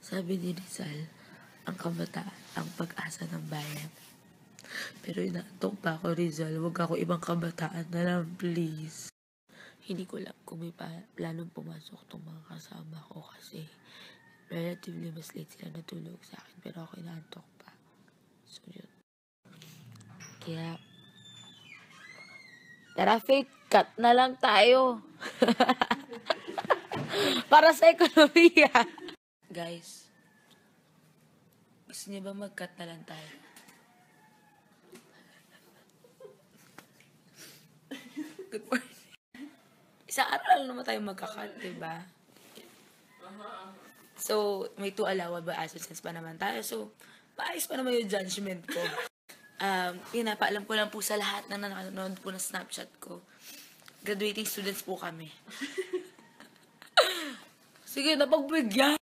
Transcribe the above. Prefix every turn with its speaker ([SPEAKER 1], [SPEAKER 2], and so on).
[SPEAKER 1] Sabi ni Rizal, ang kabataan, ang pag-asa ng bayan. Pero inaantok pa ako, Rizal. Huwag ako ibang kabataan na lang, please. Hindi ko alam kung may planong pumasok tong mga kasama ko kasi relatively mas late sila natulog sa akin. Pero ako inaantok pa. So, yun. Kaya, tara, fake cut na lang tayo. Para sa ekonomiya. Guys, gusto niyo ba mag-cut na lang tayo? Good morning. Isang araw lang naman tayo magka-cut, diba? So, may 2 allowable absences pa naman tayo. So, maayos pa naman yung judgment ko. Yun na, paalam ko lang po sa lahat na nanonood po ng Snapchat ko. Graduating students po kami. Sige, napagbigyan.